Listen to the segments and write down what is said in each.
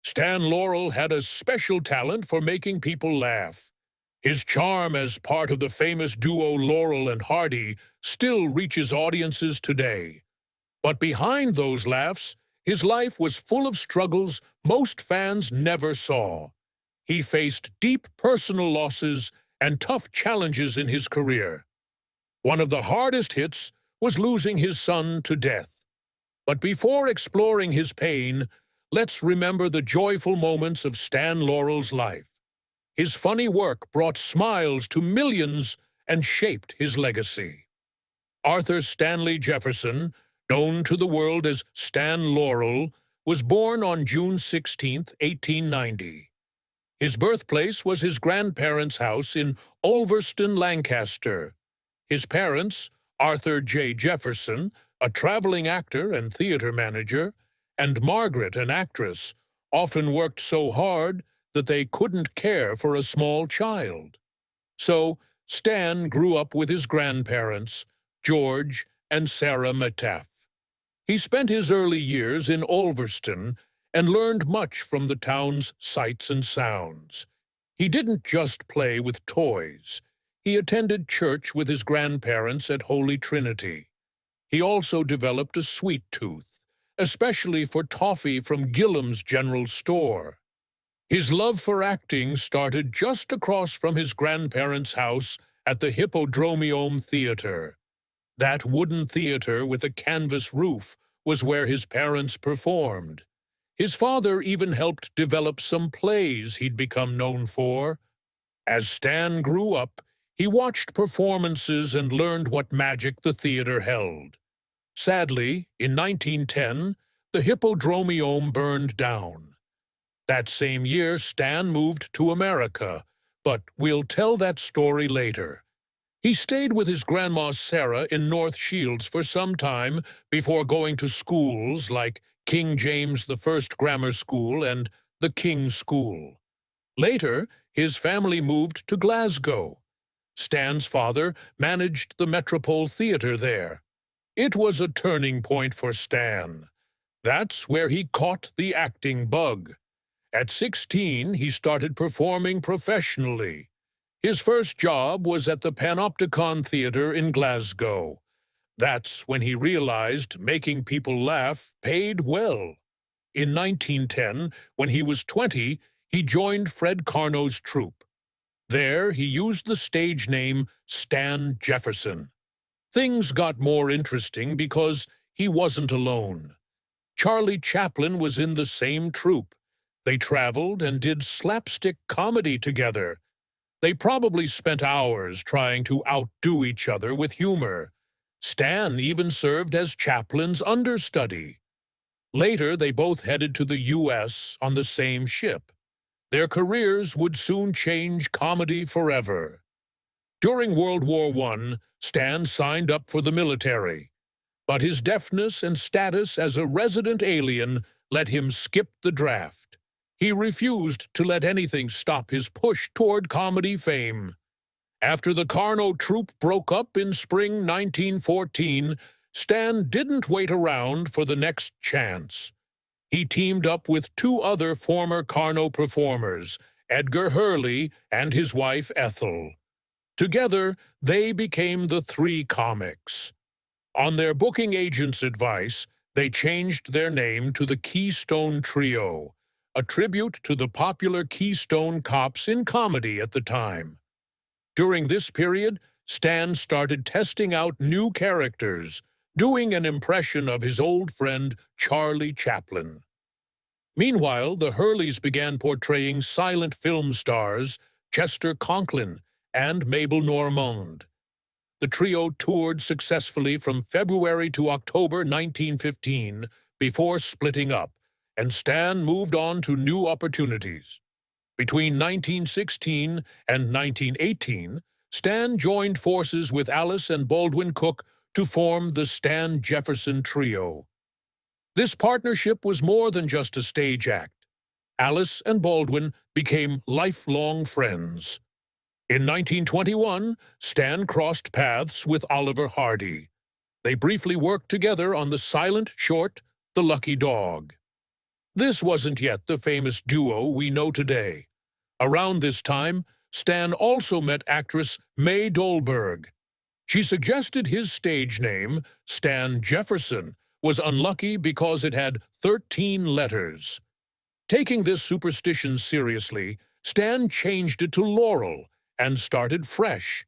Stan Laurel had a special talent for making people laugh. His charm as part of the famous duo Laurel and Hardy still reaches audiences today. But behind those laughs, his life was full of struggles most fans never saw. He faced deep personal losses and tough challenges in his career. One of the hardest hits was losing his son to death. But before exploring his pain, let's remember the joyful moments of Stan Laurel's life. His funny work brought smiles to millions and shaped his legacy. Arthur Stanley Jefferson, known to the world as Stan Laurel, was born on June 16, 1890. His birthplace was his grandparents' house in Ulverston, Lancaster. His parents, Arthur J. Jefferson, a traveling actor and theater manager, and Margaret, an actress, often worked so hard that they couldn't care for a small child. So Stan grew up with his grandparents, George and Sarah Metcalf. He spent his early years in Ulverston and learned much from the town's sights and sounds. He didn't just play with toys. He attended church with his grandparents at Holy Trinity. He also developed a sweet tooth, especially for toffee from Gillam's General Store. His love for acting started just across from his grandparents' house at the Hippodrome Theater. That wooden theater with a canvas roof was where his parents performed. His father even helped develop some plays he'd become known for. As Stan grew up, he watched performances and learned what magic the theater held. Sadly, in 1910, the Hippodrome burned down. That same year, Stan moved to America, but we'll tell that story later. He stayed with his grandma Sarah in North Shields for some time before going to schools like King James I Grammar School and the King's School. Later, his family moved to Glasgow. Stan's father managed the Metropole Theatre there. It was a turning point for Stan. That's where he caught the acting bug. At 16, he started performing professionally. His first job was at the Panopticon Theatre in Glasgow. That's when he realized making people laugh paid well. In 1910, when he was 20, he joined Fred Karno's troupe. There, he used the stage name Stan Jefferson. Things got more interesting because he wasn't alone. Charlie Chaplin was in the same troupe. They traveled and did slapstick comedy together. They probably spent hours trying to outdo each other with humor. Stan even served as Chaplin's understudy. Later, they both headed to the U.S. on the same ship. Their careers would soon change comedy forever. During World War I, Stan signed up for the military, but his deafness and status as a resident alien let him skip the draft. He refused to let anything stop his push toward comedy fame. After the Karno troupe broke up in spring 1914, Stan didn't wait around for the next chance. He teamed up with two other former Karno performers, Edgar Hurley and his wife Ethel. Together, they became the Three Comics. On their booking agent's advice, they changed their name to the Keystone Trio, a tribute to the popular Keystone Cops in comedy at the time. During this period, Stan started testing out new characters, doing an impression of his old friend Charlie Chaplin. Meanwhile, the Hurleys began portraying silent film stars Chester Conklin and Mabel Normand. The trio toured successfully from February to October 1915 before splitting up, and Stan moved on to new opportunities. Between 1916 and 1918, Stan joined forces with Alice and Baldwin Cook to form the Stan Jefferson Trio. This partnership was more than just a stage act. Alice and Baldwin became lifelong friends. In 1921, Stan crossed paths with Oliver Hardy. They briefly worked together on the silent short, The Lucky Dog. This wasn't yet the famous duo we know today. Around this time, Stan also met actress May Dolberg. She suggested his stage name, Stan Jefferson, was unlucky because it had 13 letters. Taking this superstition seriously, Stan changed it to Laurel and started fresh.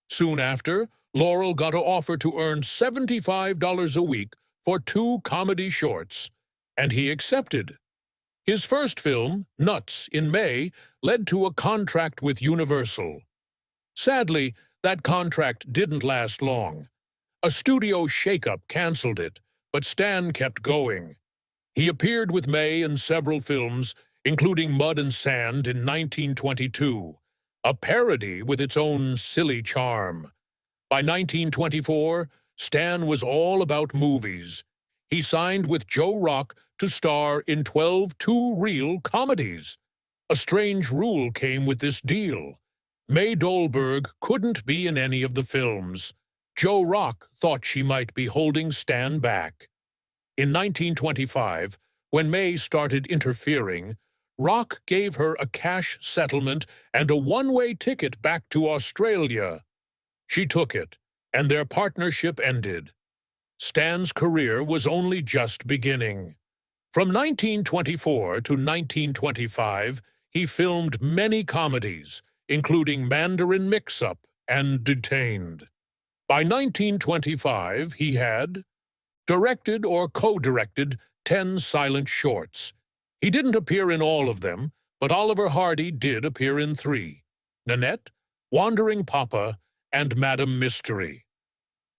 Soon after, Laurel got an offer to earn $75 a week for 2 comedy shorts, and he accepted. His first film, Nuts, in May, led to a contract with Universal. Sadly, that contract didn't last long. A studio shakeup canceled it, but Stan kept going. He appeared with May in several films, including Mud and Sand in 1922, a parody with its own silly charm. By 1924, Stan was all about movies. He signed with Joe Rock to star in 12 two-reel comedies. A strange rule came with this deal. May Dolberg couldn't be in any of the films. Joe Rock thought she might be holding Stan back. In 1925, when May started interfering, Rock gave her a cash settlement and a one-way ticket back to Australia. She took it, and their partnership ended. Stan's career was only just beginning. From 1924 to 1925, he filmed many comedies, including Mandarin Mix-Up and Detained. By 1925, he had directed or co-directed 10 silent shorts. He didn't appear in all of them, but Oliver Hardy did appear in 3: Nanette, Wandering Papa, and Madam Mystery.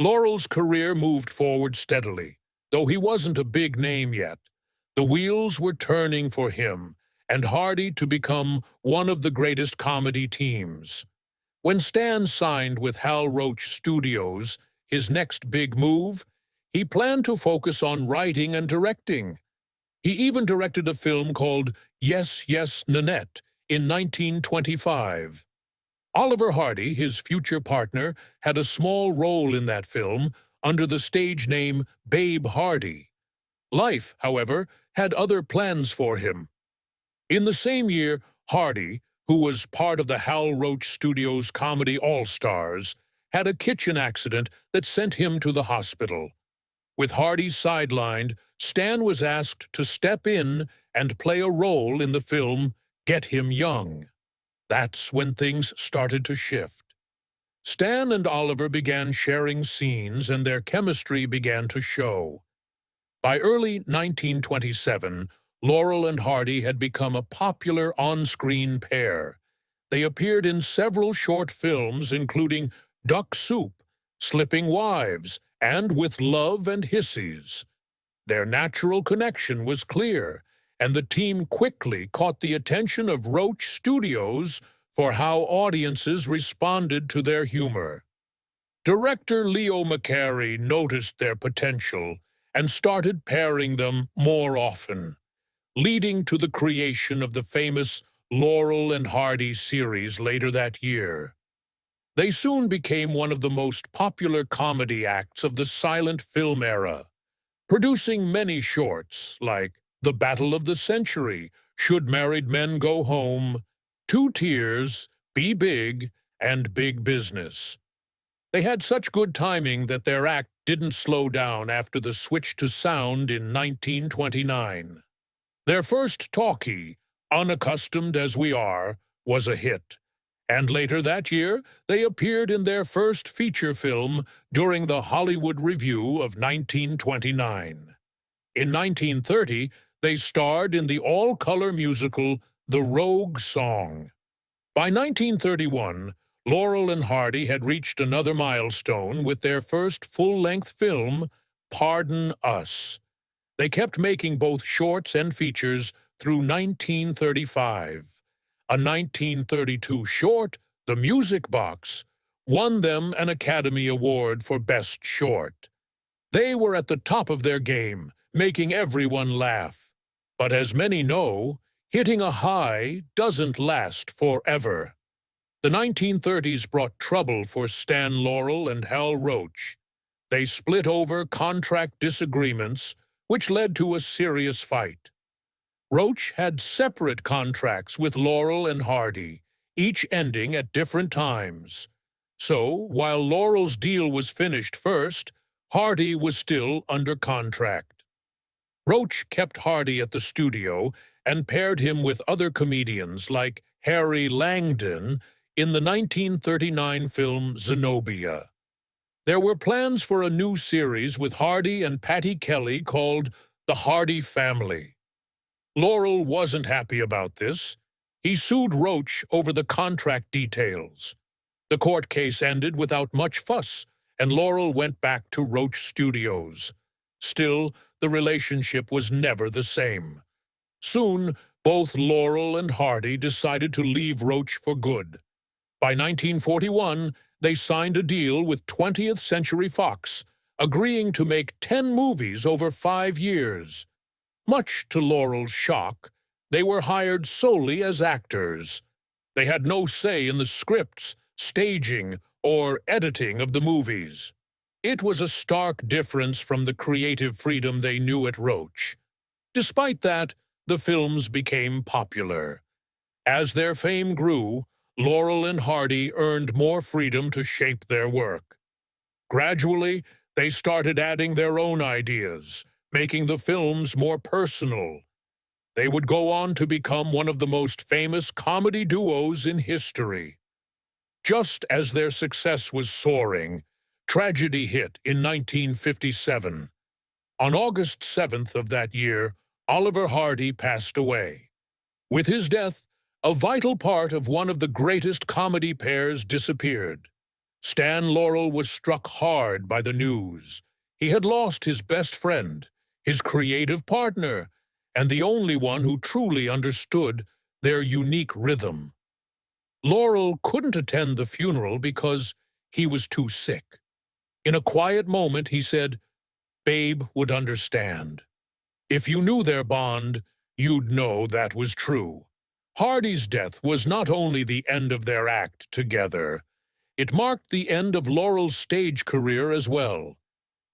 Laurel's career moved forward steadily, though he wasn't a big name yet. The wheels were turning for him, and Hardy to become one of the greatest comedy teams. When Stan signed with Hal Roach Studios, his next big move, he planned to focus on writing and directing. He even directed a film called Yes, Yes, Nanette in 1925. Oliver Hardy, his future partner, had a small role in that film under the stage name Babe Hardy. Life, however, had other plans for him. In the same year, Hardy, who was part of the Hal Roach Studios comedy All-Stars, had a kitchen accident that sent him to the hospital. With Hardy sidelined, Stan was asked to step in and play a role in the film Get Him Young. That's when things started to shift. Stan and Oliver began sharing scenes and their chemistry began to show. By early 1927, Laurel and Hardy had become a popular on-screen pair. They appeared in several short films including Duck Soup, Slipping Wives, and With Love and Hissies. Their natural connection was clear, and the team quickly caught the attention of Roach Studios for how audiences responded to their humor. Director Leo McCarey noticed their potential and started pairing them more often, leading to the creation of the famous Laurel and Hardy series later that year. They soon became one of the most popular comedy acts of the silent film era, producing many shorts like The Battle of the Century, Should Married Men Go Home, Two Tears, Be Big, and Big Business. They had such good timing that their act didn't slow down after the switch to sound in 1929. Their first talkie, Unaccustomed as We Are, was a hit, and later that year they appeared in their first feature film during the Hollywood Review of 1929. In 1930, they starred in the all-color musical The Rogue Song. By 1931, Laurel and Hardy had reached another milestone with their first full-length film, Pardon Us. They kept making both shorts and features through 1935. A 1932 short, The Music Box, won them an Academy Award for Best Short. They were at the top of their game, making everyone laugh. But as many know, hitting a high doesn't last forever. The 1930s brought trouble for Stan Laurel and Hal Roach. They split over contract disagreements, which led to a serious fight. Roach had separate contracts with Laurel and Hardy, each ending at different times. So, while Laurel's deal was finished first, Hardy was still under contract. Roach kept Hardy at the studio and paired him with other comedians like Harry Langdon in the 1939 film Zenobia. There were plans for a new series with Hardy and Patty Kelly called The Hardy Family. Laurel wasn't happy about this. He sued Roach over the contract details. The court case ended without much fuss, and Laurel went back to Roach Studios. Still, the relationship was never the same. Soon, both Laurel and Hardy decided to leave Roach for good. By 1941, they signed a deal with 20th Century Fox, agreeing to make 10 movies over 5 years. Much to Laurel's shock, they were hired solely as actors. They had no say in the scripts, staging, or editing of the movies. It was a stark difference from the creative freedom they knew at Roach. Despite that, the films became popular. As their fame grew, Laurel and Hardy earned more freedom to shape their work. Gradually, they started adding their own ideas, making the films more personal. They would go on to become one of the most famous comedy duos in history. Just as their success was soaring, tragedy hit in 1957. On August 7th of that year, Oliver Hardy passed away. With his death, a vital part of one of the greatest comedy pairs disappeared. Stan Laurel was struck hard by the news. He had lost his best friend, his creative partner, and the only one who truly understood their unique rhythm. Laurel couldn't attend the funeral because he was too sick. In a quiet moment, he said, "Babe would understand. If you knew their bond, you'd know that was true." Hardy's death was not only the end of their act together, it marked the end of Laurel's stage career as well.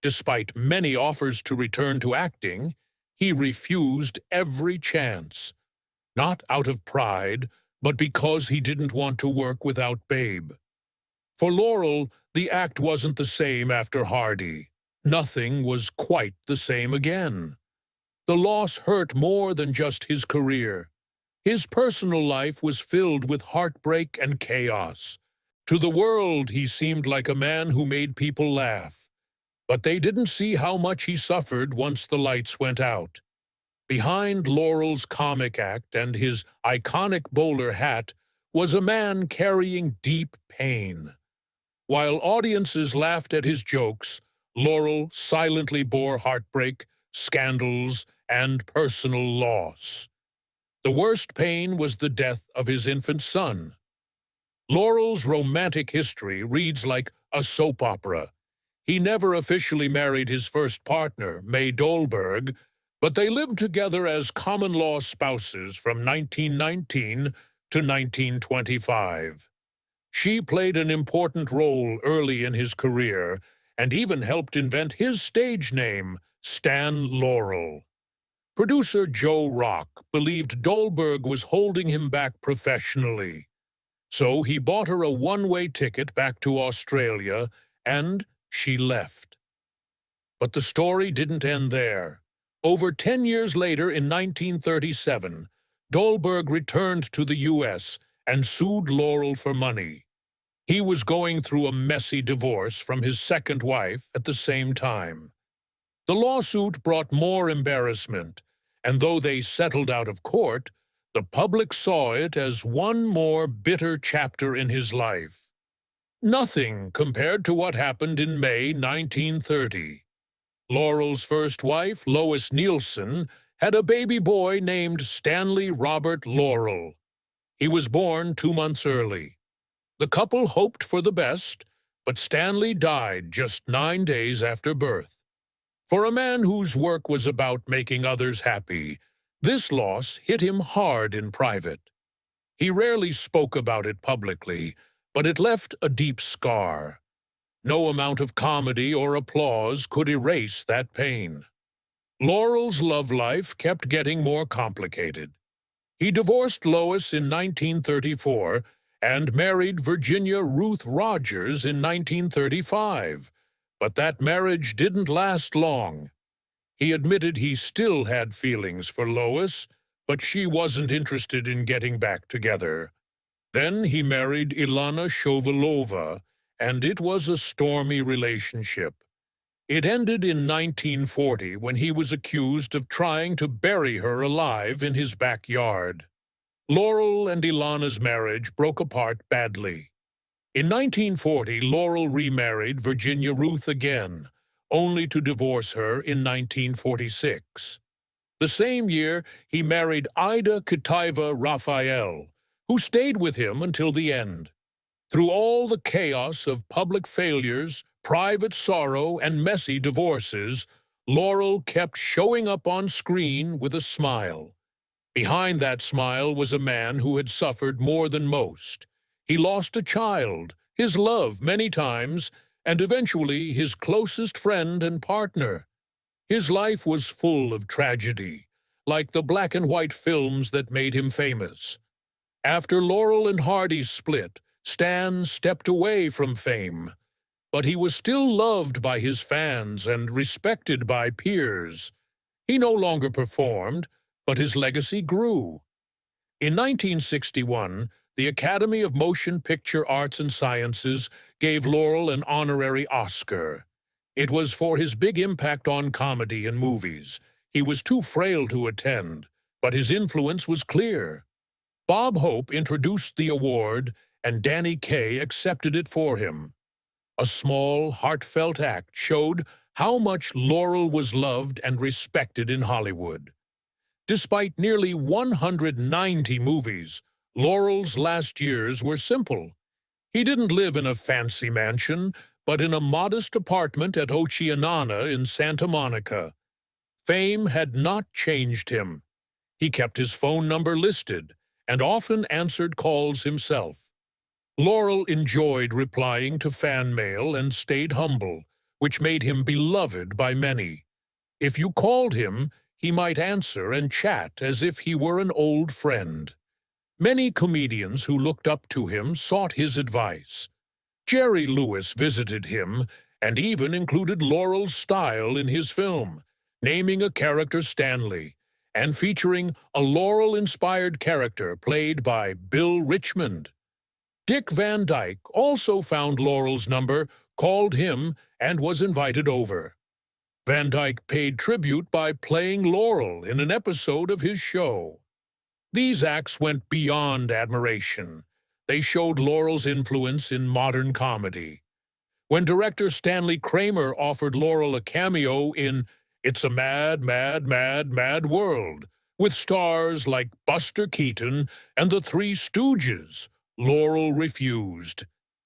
Despite many offers to return to acting, he refused every chance. Not out of pride, but because he didn't want to work without Babe. For Laurel, the act wasn't the same after Hardy. Nothing was quite the same again. The loss hurt more than just his career. His personal life was filled with heartbreak and chaos. To the world, he seemed like a man who made people laugh. But they didn't see how much he suffered once the lights went out. Behind Laurel's comic act and his iconic bowler hat was a man carrying deep pain. While audiences laughed at his jokes, Laurel silently bore heartbreak, scandals, and personal loss. The worst pain was the death of his infant son. Laurel's romantic history reads like a soap opera. He never officially married his first partner, May Dolberg, but they lived together as common-law spouses from 1919 to 1925. She played an important role early in his career and even helped invent his stage name, Stan Laurel. Producer Joe Rock believed Dolberg was holding him back professionally. So he bought her a one-way ticket back to Australia, and she left. But the story didn't end there. Over 10 years later, in 1937, Dolberg returned to the U.S. and sued Laurel for money. He was going through a messy divorce from his second wife at the same time. The lawsuit brought more embarrassment, and though they settled out of court, the public saw it as one more bitter chapter in his life. Nothing compared to what happened in May 1930. Laurel's first wife, Lois Nielsen, had a baby boy named Stanley Robert Laurel. He was born 2 months early. The couple hoped for the best, but Stanley died just 9 days after birth. For a man whose work was about making others happy, this loss hit him hard in private. He rarely spoke about it publicly, but it left a deep scar. No amount of comedy or applause could erase that pain. Laurel's love life kept getting more complicated. He divorced Lois in 1934 and married Virginia Ruth Rogers in 1935, but that marriage didn't last long. He admitted he still had feelings for Lois, but she wasn't interested in getting back together. Then he married Ilana Shovalova, and it was a stormy relationship. It ended in 1940 when he was accused of trying to bury her alive in his backyard. Laurel and Ilana's marriage broke apart badly. In 1940, Laurel remarried Virginia Ruth again, only to divorce her in 1946. The same year, he married Ida Kitaiva Raphael, who stayed with him until the end. Through all the chaos of public failures, private sorrow, and messy divorces, Laurel kept showing up on screen with a smile. Behind that smile was a man who had suffered more than most. He lost a child, his love many times, and eventually his closest friend and partner. His life was full of tragedy, like the black and white films that made him famous. After Laurel and Hardy split, Stan stepped away from fame, but he was still loved by his fans and respected by peers. He no longer performed, but his legacy grew. In 1961, the Academy of Motion Picture Arts and Sciences gave Laurel an honorary Oscar. It was for his big impact on comedy and movies. He was too frail to attend, but his influence was clear. Bob Hope introduced the award, and Danny Kaye accepted it for him. A small, heartfelt act showed how much Laurel was loved and respected in Hollywood. Despite nearly 190 movies, Laurel's last years were simple. He didn't live in a fancy mansion, but in a modest apartment at Oceanana in Santa Monica. Fame had not changed him. He kept his phone number listed and often answered calls himself. Laurel enjoyed replying to fan mail and stayed humble, which made him beloved by many. If you called him, he might answer and chat as if he were an old friend. Many comedians who looked up to him sought his advice. Jerry Lewis visited him and even included Laurel's style in his film, naming a character Stanley and featuring a Laurel-inspired character played by Bill Richmond. Dick Van Dyke also found Laurel's number, called him, and was invited over. Van Dyke paid tribute by playing Laurel in an episode of his show. These acts went beyond admiration. They showed Laurel's influence in modern comedy. When director Stanley Kramer offered Laurel a cameo in It's a Mad, Mad, Mad, Mad World, with stars like Buster Keaton and the Three Stooges, Laurel refused.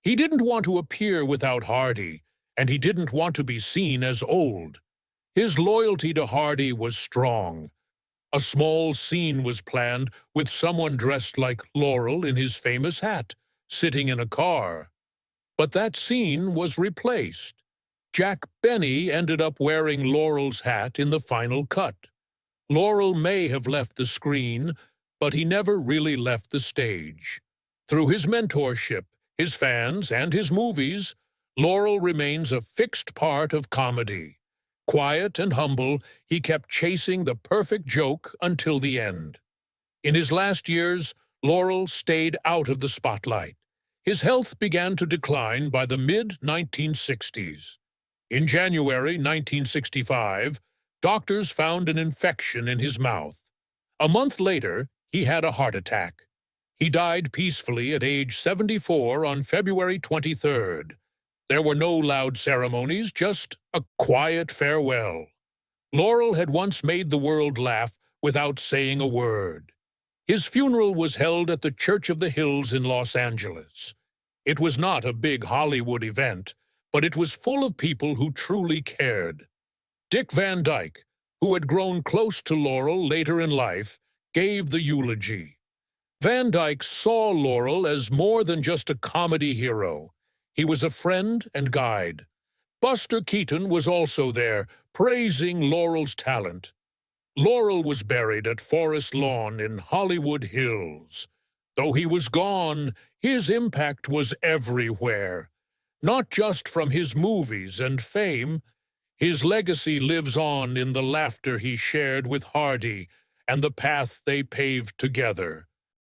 He didn't want to appear without Hardy, and he didn't want to be seen as old. His loyalty to Hardy was strong. A small scene was planned with someone dressed like Laurel in his famous hat, sitting in a car. But that scene was replaced. Jack Benny ended up wearing Laurel's hat in the final cut. Laurel may have left the screen, but he never really left the stage. Through his mentorship, his fans, and his movies, Laurel remains a fixed part of comedy. Quiet and humble, he kept chasing the perfect joke until the end. In his last years, Laurel stayed out of the spotlight. His health began to decline by the mid-1960s. In January 1965, doctors found an infection in his mouth. A month later, he had a heart attack. He died peacefully at age 74 on February 23rd. There were no loud ceremonies, just a quiet farewell. Laurel had once made the world laugh without saying a word. His funeral was held at the Church of the Hills in Los Angeles. It was not a big Hollywood event, but it was full of people who truly cared. Dick Van Dyke, who had grown close to Laurel later in life, gave the eulogy. Van Dyke saw Laurel as more than just a comedy hero. He was a friend and guide. Buster Keaton was also there, praising Laurel's talent. Laurel was buried at Forest Lawn in Hollywood Hills. Though he was gone, his impact was everywhere. Not just from his movies and fame, his legacy lives on in the laughter he shared with Hardy and the path they paved together.